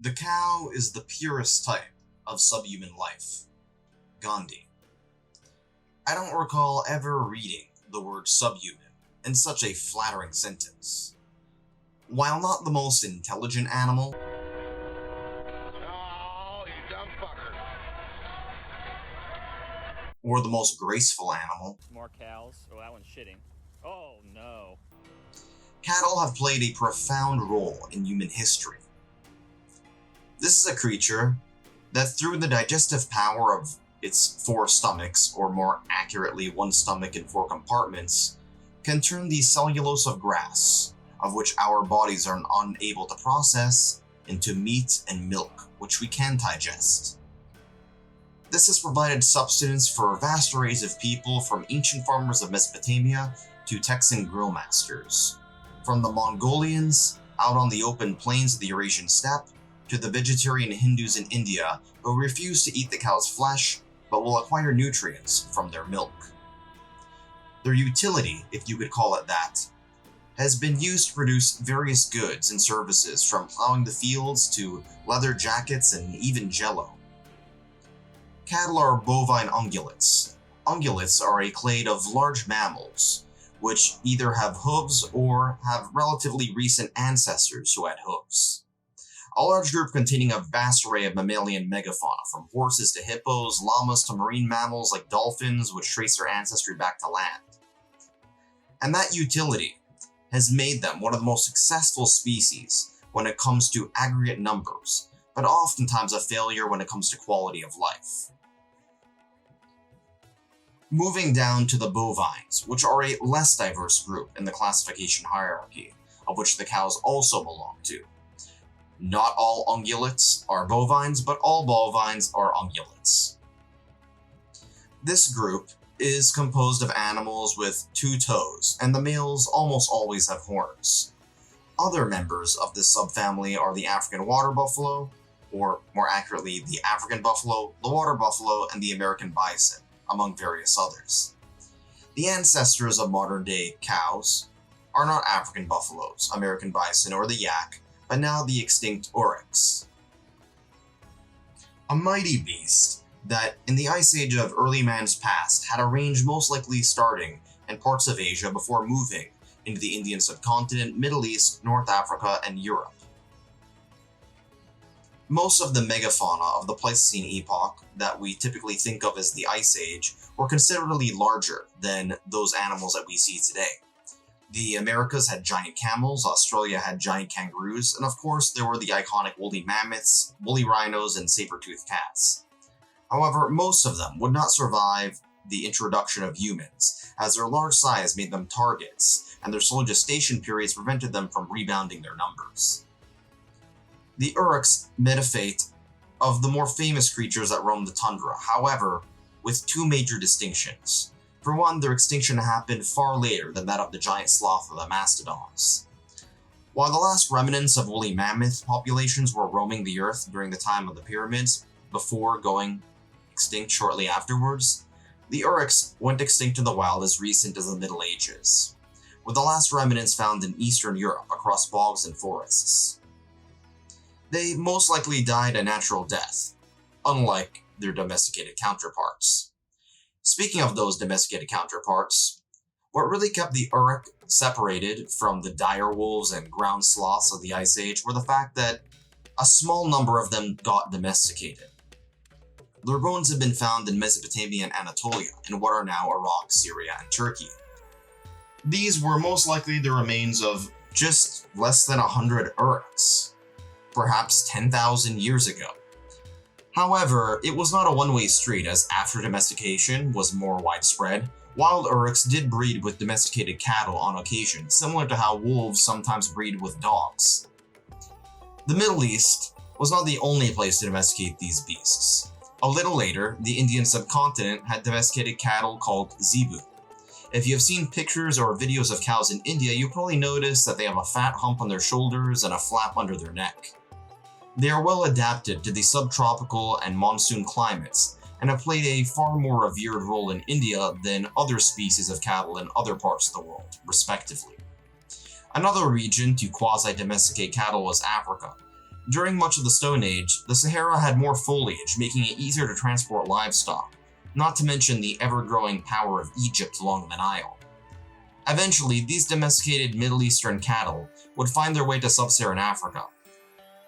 The cow is the purest type of subhuman life. Gandhi. I don't recall ever reading the word subhuman in such a flattering sentence. While not the most intelligent animal, Oh, you dumb fucker. or the most graceful animal, More cows. Oh, that one's shitting. Oh, no. cattle have played a profound role in human history. This is a creature that, through the digestive power of its four stomachs, or more accurately, one stomach and four compartments, can turn the cellulose of grass, of which our bodies are unable to process, into meat and milk, which we can digest. This has provided sustenance for vast arrays of people, from ancient farmers of Mesopotamia to Texan grill masters, from the Mongolians out on the open plains of the Eurasian steppe to the vegetarian Hindus in India who refuse to eat the cow's flesh but will acquire nutrients from their milk. Their utility, if you could call it that, has been used to produce various goods and services, from plowing the fields to leather jackets and even jello. Cattle are bovine ungulates. Ungulates are a clade of large mammals, which either have hooves or have relatively recent ancestors who had hooves. A large group containing a vast array of mammalian megafauna, from horses to hippos, llamas to marine mammals like dolphins, which trace their ancestry back to land. And that utility has made them one of the most successful species when it comes to aggregate numbers, but oftentimes a failure when it comes to quality of life. Moving down to the bovines, which are a less diverse group in the classification hierarchy, of which the cows also belong to. Not all ungulates are bovines, but all bovines are ungulates. This group is composed of animals with two toes, and the males almost always have horns. Other members of this subfamily are the African water buffalo, or more accurately, the African buffalo, the water buffalo, and the American bison, among various others. The ancestors of modern-day cows are not African buffaloes, American bison, or the yak, but now the extinct aurochs. A mighty beast that, in the ice age of early man's past, had a range most likely starting in parts of Asia before moving into the Indian subcontinent, Middle East, North Africa, and Europe. Most of the megafauna of the Pleistocene epoch that we typically think of as the Ice Age were considerably larger than those animals that we see today. The Americas had giant camels, Australia had giant kangaroos, and of course there were the iconic woolly mammoths, woolly rhinos, and saber-toothed cats. However, most of them would not survive the introduction of humans, as their large size made them targets, and their slow gestation periods prevented them from rebounding their numbers. The aurochs met a fate of the more famous creatures that roam the tundra, however, with two major distinctions. For one, their extinction happened far later than that of the giant sloth or the mastodons. While the last remnants of woolly mammoth populations were roaming the earth during the time of the pyramids, before going extinct shortly afterwards, the aurochs went extinct in the wild as recent as the Middle Ages, with the last remnants found in Eastern Europe across bogs and forests. They most likely died a natural death, unlike their domesticated counterparts. Speaking of those domesticated counterparts, what really kept the auroch separated from the dire wolves and ground sloths of the Ice Age were the fact that a small number of them got domesticated. Their bones have been found in Mesopotamia and Anatolia, in what are now Iraq, Syria, and Turkey. These were most likely the remains of just less than 100 aurochs, perhaps 10,000 years ago. However, it was not a one-way street, as after domestication was more widespread, wild aurochs did breed with domesticated cattle on occasion, similar to how wolves sometimes breed with dogs. The Middle East was not the only place to domesticate these beasts. A little later, the Indian subcontinent had domesticated cattle called zebu. If you have seen pictures or videos of cows in India, you probably notice that they have a fat hump on their shoulders and a flap under their neck. They are well adapted to the subtropical and monsoon climates, and have played a far more revered role in India than other species of cattle in other parts of the world, respectively. Another region to quasi-domesticate cattle was Africa. During much of the Stone Age, the Sahara had more foliage, making it easier to transport livestock, not to mention the ever-growing power of Egypt along the Nile. Eventually, these domesticated Middle Eastern cattle would find their way to sub-Saharan Africa.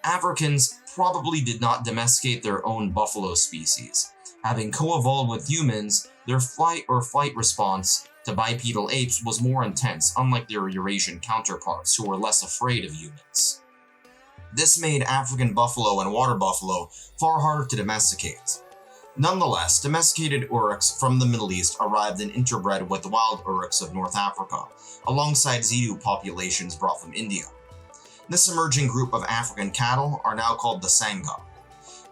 Africans probably did not domesticate their own buffalo species. Having co-evolved with humans, their flight or fight response to bipedal apes was more intense, unlike their Eurasian counterparts who were less afraid of humans. This made African buffalo and water buffalo far harder to domesticate. Nonetheless, domesticated aurochs from the Middle East arrived and interbred with the wild aurochs of North Africa, alongside Zenu populations brought from India. This emerging group of African cattle are now called the Sangha.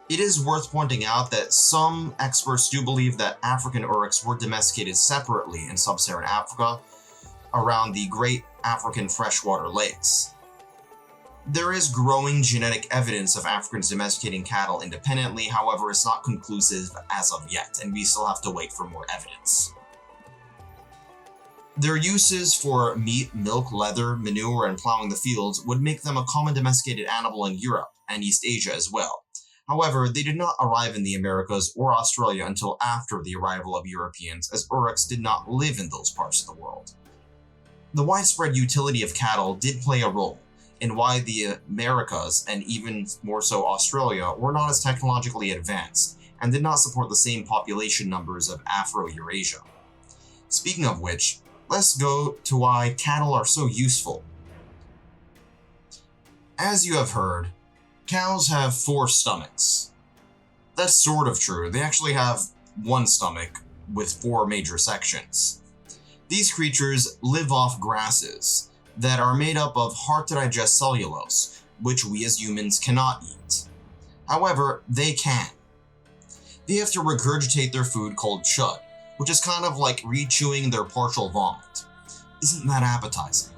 It is worth pointing out that some experts do believe that African aurochs were domesticated separately in sub-Saharan Africa around the great African freshwater lakes. There is growing genetic evidence of Africans domesticating cattle independently, however, it's not conclusive as of yet, and we still have to wait for more evidence. Their uses for meat, milk, leather, manure, and plowing the fields would make them a common domesticated animal in Europe and East Asia as well. However, they did not arrive in the Americas or Australia until after the arrival of Europeans, as aurochs did not live in those parts of the world. The widespread utility of cattle did play a role in why the Americas, and even more so Australia, were not as technologically advanced and did not support the same population numbers of Afro-Eurasia. Speaking of which, let's go to why cattle are so useful. As you have heard, cows have 4 stomachs. That's sort of true. They actually have 1 stomach with 4 major sections. These creatures live off grasses that are made up of hard-to-digest cellulose, which we as humans cannot eat. However, they can. They have to regurgitate their food called chud, which is kind of like re-chewing their partial vomit. Isn't that appetizing?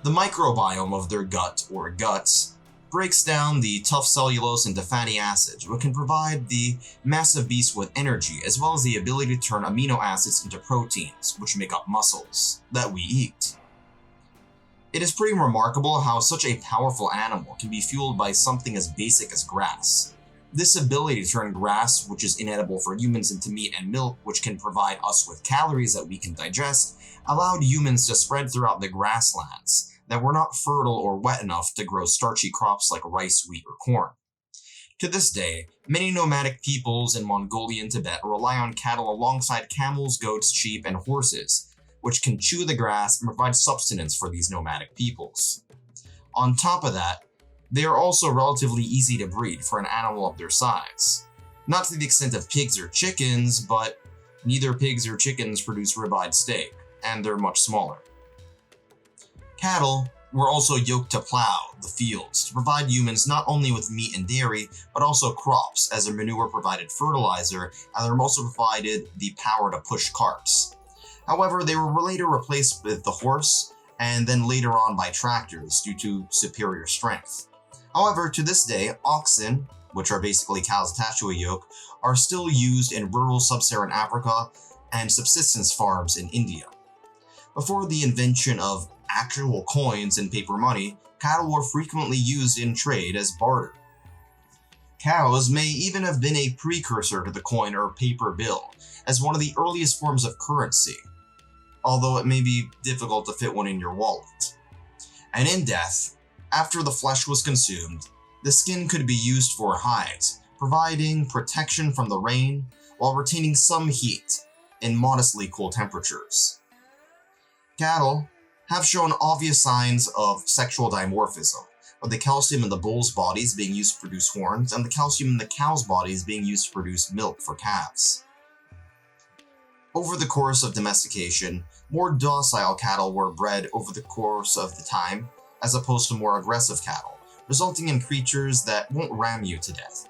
The microbiome of their gut, or guts, breaks down the tough cellulose into fatty acids, which can provide the massive beast with energy, as well as the ability to turn amino acids into proteins, which make up muscles, that we eat. It is pretty remarkable how such a powerful animal can be fueled by something as basic as grass. This ability to turn grass, which is inedible for humans, into meat and milk, which can provide us with calories that we can digest, allowed humans to spread throughout the grasslands that were not fertile or wet enough to grow starchy crops like rice, wheat, or corn. To this day, many nomadic peoples in Mongolia and Tibet rely on cattle alongside camels, goats, sheep, and horses, which can chew the grass and provide sustenance for these nomadic peoples. On top of that, they are also relatively easy to breed for an animal of their size. Not to the extent of pigs or chickens, but neither pigs or chickens produce ribeye steak, and they're much smaller. Cattle were also yoked to plow the fields to provide humans not only with meat and dairy, but also crops, as their manure provided fertilizer, and they also provided the power to push carts. However, they were later replaced with the horse, and then later on by tractors due to superior strength. However, to this day, oxen, which are basically cows attached to a yoke, are still used in rural sub-Saharan Africa and subsistence farms in India. Before the invention of actual coins and paper money, cattle were frequently used in trade as barter. Cows may even have been a precursor to the coin or paper bill, as one of the earliest forms of currency, although it may be difficult to fit one in your wallet. And in death, after the flesh was consumed, the skin could be used for hides, providing protection from the rain while retaining some heat in modestly cool temperatures. Cattle have shown obvious signs of sexual dimorphism, with the calcium in the bull's bodies being used to produce horns and the calcium in the cow's bodies being used to produce milk for calves. Over the course of domestication, more docile cattle were bred over the course of the time, as opposed to more aggressive cattle, resulting in creatures that won't ram you to death.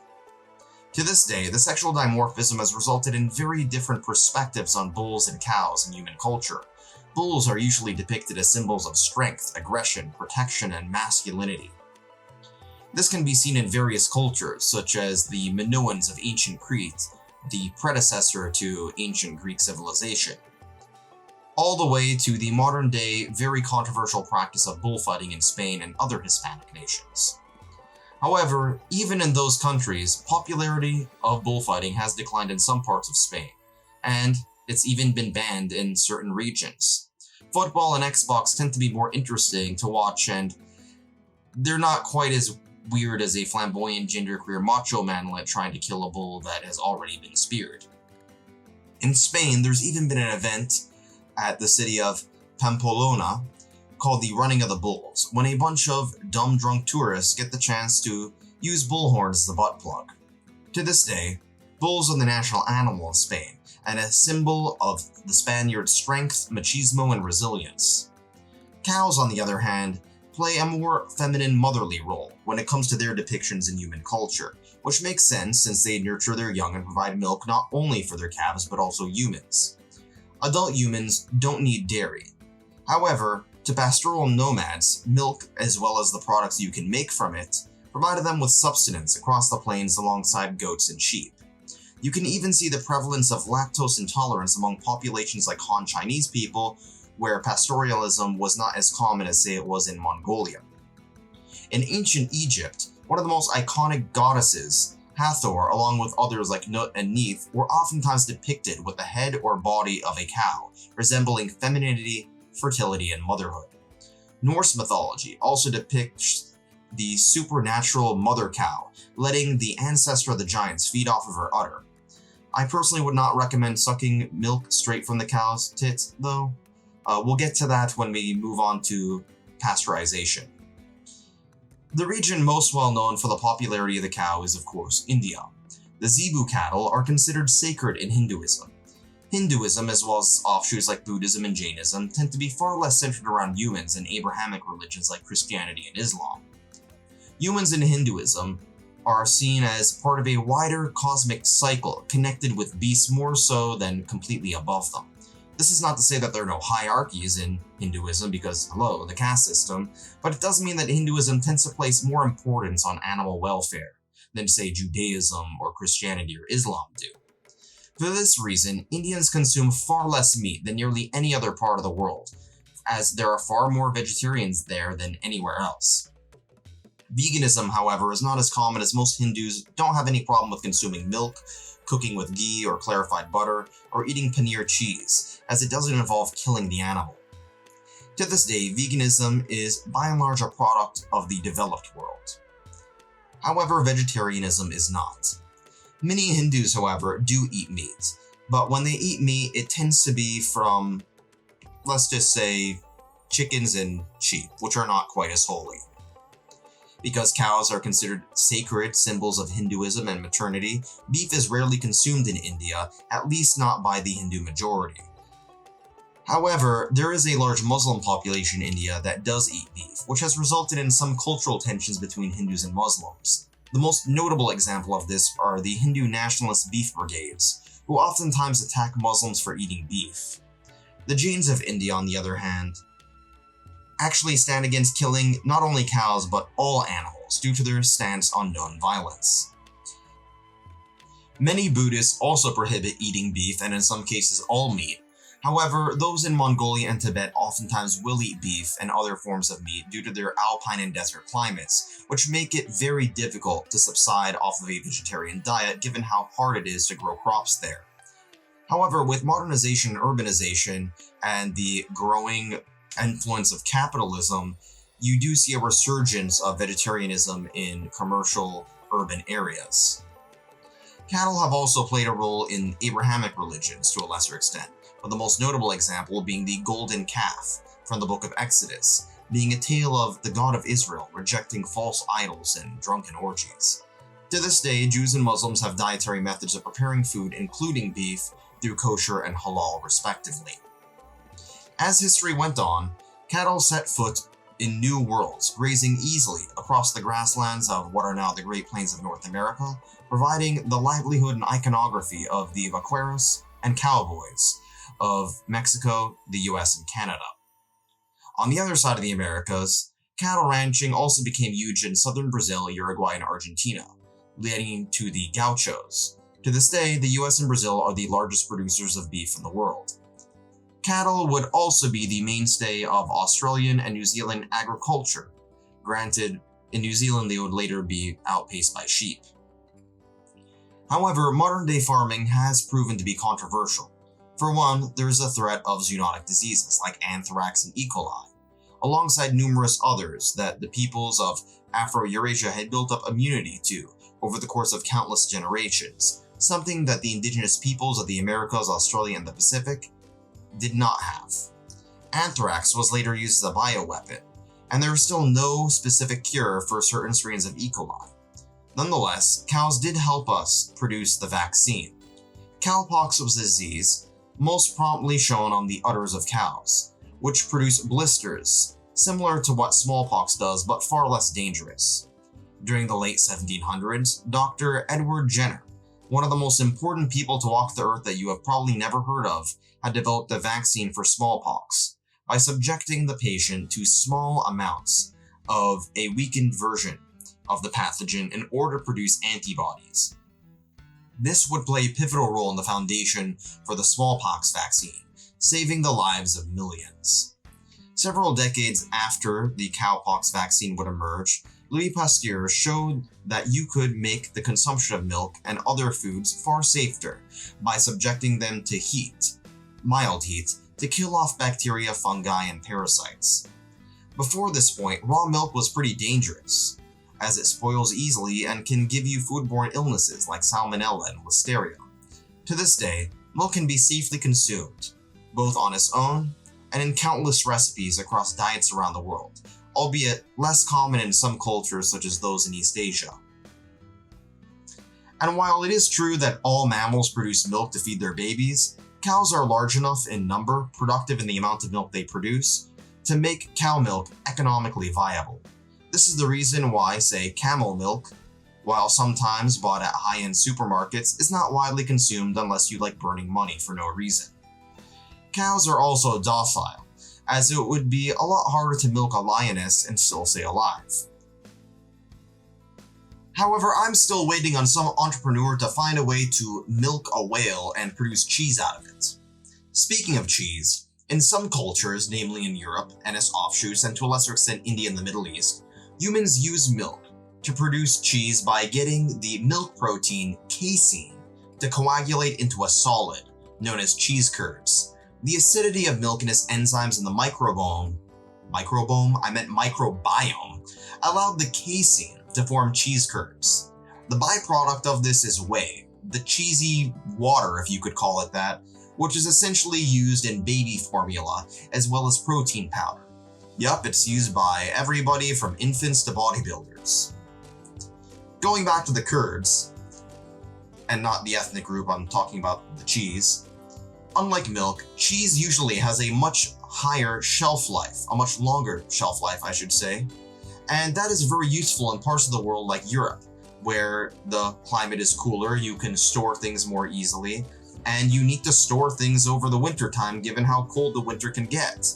To this day, the sexual dimorphism has resulted in very different perspectives on bulls and cows in human culture. Bulls are usually depicted as symbols of strength, aggression, protection, and masculinity. This can be seen in various cultures, such as the Minoans of ancient Crete, the predecessor to ancient Greek civilization, all the way to the modern-day, very controversial practice of bullfighting in Spain and other Hispanic nations. However, even in those countries, popularity of bullfighting has declined in some parts of Spain, and it's even been banned in certain regions. Football and Xbox tend to be more interesting to watch, and they're not quite as weird as a flamboyant genderqueer macho manlet trying to kill a bull that has already been speared. In Spain, there's even been an event at the city of Pamplona called the Running of the Bulls, when a bunch of dumb drunk tourists get the chance to use bullhorns as the butt plug. To this day, bulls are the national animal of Spain, and a symbol of the Spaniards' strength, machismo, and resilience. Cows, on the other hand, play a more feminine motherly role when it comes to their depictions in human culture, which makes sense since they nurture their young and provide milk not only for their calves but also humans. Adult humans don't need dairy. However, to pastoral nomads, milk, as well as the products you can make from it, provided them with subsistence across the plains alongside goats and sheep. You can even see the prevalence of lactose intolerance among populations like Han Chinese people, where pastoralism was not as common as, say, it was in Mongolia. In ancient Egypt, one of the most iconic goddesses, Hathor, along with others like Nut and Neith, were oftentimes depicted with the head or body of a cow, resembling femininity, fertility, and motherhood. Norse mythology also depicts the supernatural mother cow, letting the ancestor of the giants feed off of her udder. I personally would not recommend sucking milk straight from the cow's tits, though. We'll get to that when we move on to pasteurization. The region most well known for the popularity of the cow is, of course, India. The Zebu cattle are considered sacred in Hinduism. Hinduism, as well as offshoots like Buddhism and Jainism, tend to be far less centered around humans than Abrahamic religions like Christianity and Islam. Humans in Hinduism are seen as part of a wider cosmic cycle connected with beasts more so than completely above them. This is not to say that there are no hierarchies in Hinduism because, hello, the caste system, but it does mean that Hinduism tends to place more importance on animal welfare than, say, Judaism or Christianity or Islam do. For this reason, Indians consume far less meat than nearly any other part of the world, as there are far more vegetarians there than anywhere else. Veganism, however, is not as common, as most Hindus don't have any problem with consuming milk, cooking with ghee or clarified butter, or eating paneer cheese, as it doesn't involve killing the animal. To this day, veganism is by and large a product of the developed world. However, vegetarianism is not. Many Hindus, however, do eat meat, but when they eat meat, it tends to be from, let's just say, chickens and sheep, which are not quite as holy. Because cows are considered sacred symbols of Hinduism and maternity, beef is rarely consumed in India, at least not by the Hindu majority. However, there is a large Muslim population in India that does eat beef, which has resulted in some cultural tensions between Hindus and Muslims. The most notable example of this are the Hindu nationalist beef brigades, who oftentimes attack Muslims for eating beef. The Jains of India, on the other hand, actually stand against killing not only cows but all animals due to their stance on non-violence. Many Buddhists also prohibit eating beef and in some cases all meat. However, those in Mongolia and Tibet oftentimes will eat beef and other forms of meat due to their alpine and desert climates, which make it very difficult to subside off of a vegetarian diet given how hard it is to grow crops there. However, with modernization and urbanization and the growing influence of capitalism, you do see a resurgence of vegetarianism in commercial urban areas. Cattle have also played a role in Abrahamic religions to a lesser extent, with the most notable example being the golden calf from the book of Exodus, being a tale of the God of Israel rejecting false idols and drunken orgies. To this day, Jews and Muslims have dietary methods of preparing food, including beef, through kosher and halal respectively. As history went on, cattle set foot in new worlds, grazing easily across the grasslands of what are now the Great Plains of North America, providing the livelihood and iconography of the vaqueros and cowboys of Mexico, the US, and Canada. On the other side of the Americas, cattle ranching also became huge in southern Brazil, Uruguay, and Argentina, leading to the gauchos. To this day, the US and Brazil are the largest producers of beef in the world. Cattle would also be the mainstay of Australian and New Zealand agriculture. Granted, In New Zealand, they would later be outpaced by sheep. However, modern-day farming has proven to be controversial. For one, there is a threat of zoonotic diseases like anthrax and E. coli, alongside numerous others that the peoples of Afro-Eurasia had built up immunity to over the course of countless generations, something that the indigenous peoples of the Americas, Australia, and the Pacific did not have. Anthrax was later used as a bioweapon, and there is still no specific cure for certain strains of E. coli. Nonetheless, cows did help us produce the vaccine. Cowpox was a disease most promptly shown on the udders of cows, which produce blisters, similar to what smallpox does but far less dangerous. During the late 1700s, Dr. Edward Jenner, one of the most important people to walk the earth that you have probably never heard of, had developed a vaccine for smallpox by subjecting the patient to small amounts of a weakened version of the pathogen in order to produce antibodies. This would play a pivotal role in the foundation for the smallpox vaccine, saving the lives of millions. Several decades after the cowpox vaccine would emerge, Louis Pasteur showed that you could make the consumption of milk and other foods far safer by subjecting them to heat, mild heat, to kill off bacteria, fungi, and parasites. Before this point, raw milk was pretty dangerous, as it spoils easily and can give you foodborne illnesses like salmonella and listeria. To this day, milk can be safely consumed, both on its own and in countless recipes across diets around the world, albeit less common in some cultures such as those in East Asia. And while it is true that all mammals produce milk to feed their babies, cows are large enough in number, productive in the amount of milk they produce, to make cow milk economically viable. This is the reason why, say, camel milk, while sometimes bought at high-end supermarkets, is not widely consumed unless you like burning money for no reason. Cows are also docile, as it would be a lot harder to milk a lioness and still stay alive. However, I'm still waiting on some entrepreneur to find a way to milk a whale and produce cheese out of it. Speaking of cheese, in some cultures, namely in Europe and its offshoots, and to a lesser extent India and the Middle East, humans use milk to produce cheese by getting the milk protein casein to coagulate into a solid, known as cheese curds. The acidity of milk and its enzymes in the microbiome, allowed the casein to form cheese curds. The byproduct of this is whey, the cheesy water if you could call it that, which is essentially used in baby formula as well as protein powder. Yup, it's used by everybody from infants to bodybuilders. Going back to the curds, and not the ethnic group, I'm talking about the cheese. Unlike milk, cheese usually has a much higher shelf life, a much longer shelf life, I should say, and that is very useful in parts of the world like Europe, where the climate is cooler, you can store things more easily, and you need to store things over the winter time given how cold the winter can get.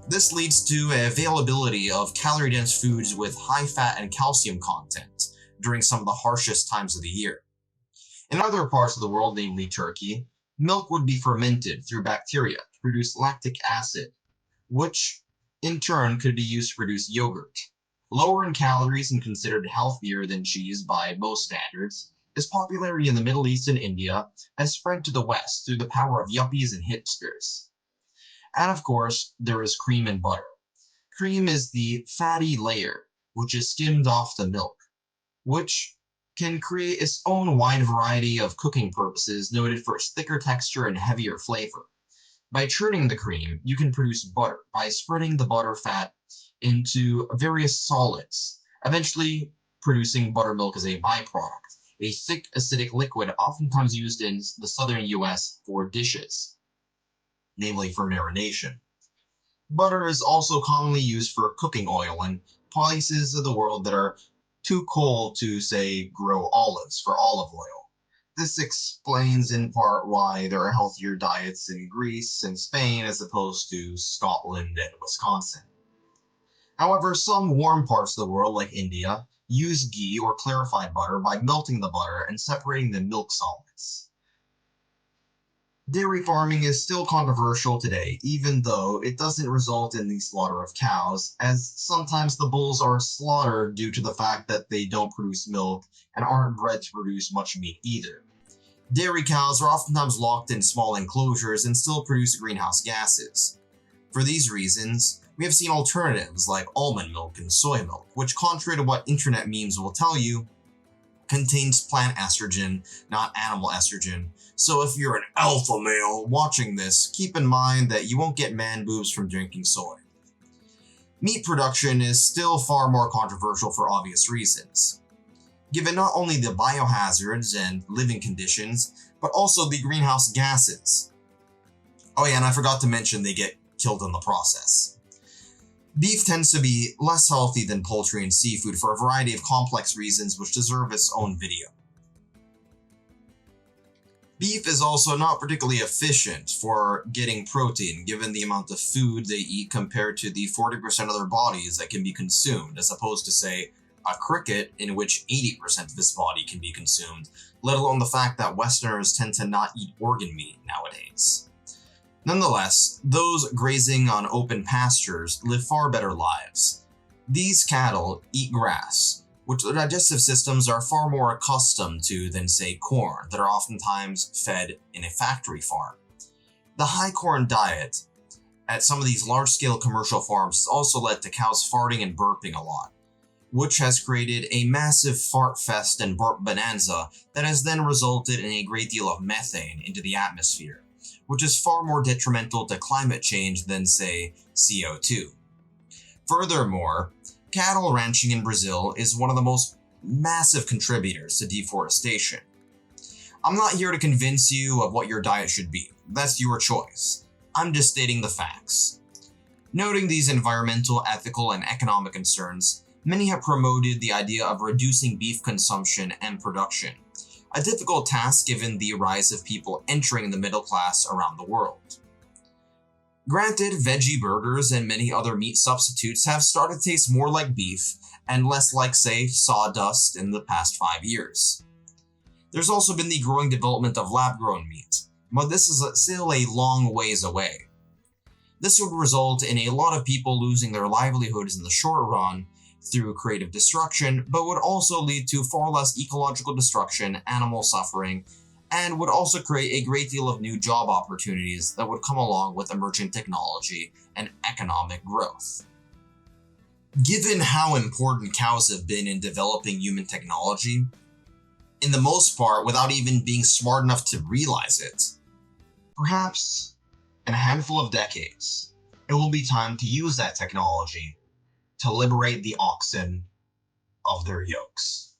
This leads to availability of calorie-dense foods with high fat and calcium content during some of the harshest times of the year. In other parts of the world, namely Turkey, milk would be fermented through bacteria to produce lactic acid, which in turn could be used to produce yogurt. Lower in calories and considered healthier than cheese by most standards, its popularity in the Middle East and India has spread to the West through the power of yuppies and hipsters. And of course, there is cream and butter. Cream is the fatty layer, which is skimmed off the milk, which can create its own wide variety of cooking purposes noted for its thicker texture and heavier flavor. By churning the cream, you can produce butter by spreading the butter fat into various solids, eventually producing buttermilk as a byproduct, a thick acidic liquid oftentimes used in the southern US for dishes, namely for marination. Butter is also commonly used for cooking oil in places of the world that are too cold to, say, grow olives for olive oil. This explains in part why there are healthier diets in Greece and Spain as opposed to Scotland and Wisconsin. However, some warm parts of the world, like India, use ghee or clarified butter by melting the butter and separating the milk solids. Dairy farming is still controversial today, even though it doesn't result in the slaughter of cows, as sometimes the bulls are slaughtered due to the fact that they don't produce milk and aren't bred to produce much meat either. Dairy cows are oftentimes locked in small enclosures and still produce greenhouse gases. For these reasons, we have seen alternatives like almond milk and soy milk, which, contrary to what internet memes will tell you, contains plant estrogen, not animal estrogen. So if you're an alpha male watching this, keep in mind that you won't get man boobs from drinking soy. Meat production is still far more controversial for obvious reasons, given not only the biohazards and living conditions, but also the greenhouse gases. Oh yeah, and I forgot to mention they get killed in the process. Beef tends to be less healthy than poultry and seafood for a variety of complex reasons which deserve its own video. Beef is also not particularly efficient for getting protein given the amount of food they eat compared to the 40% of their bodies that can be consumed, as opposed to, say, a cricket in which 80% of its body can be consumed, let alone the fact that Westerners tend to not eat organ meat nowadays. Nonetheless, those grazing on open pastures live far better lives. These cattle eat grass, which their digestive systems are far more accustomed to than, say, corn, that are oftentimes fed in a factory farm. The high corn diet at some of these large-scale commercial farms has also led to cows farting and burping a lot, which has created a massive fart fest and burp bonanza that has then resulted in a great deal of methane into the atmosphere, which is far more detrimental to climate change than, say, CO2. Furthermore, cattle ranching in Brazil is one of the most massive contributors to deforestation. I'm not here to convince you of what your diet should be. That's your choice. I'm just stating the facts. Noting these environmental, ethical, and economic concerns, many have promoted the idea of reducing beef consumption and production, a difficult task given the rise of people entering the middle class around the world. Granted, veggie burgers and many other meat substitutes have started to taste more like beef and less like, say, sawdust in the past 5 years. There's also been the growing development of lab-grown meat, but this is still a long ways away. This would result in a lot of people losing their livelihoods in the short run through creative destruction, but would also lead to far less ecological destruction, animal suffering, and would also create a great deal of new job opportunities that would come along with emerging technology and economic growth. Given how important cows have been in developing human technology, in the most part without even being smart enough to realize it, perhaps in a handful of decades, it will be time to use that technology to liberate the oxen of their yokes.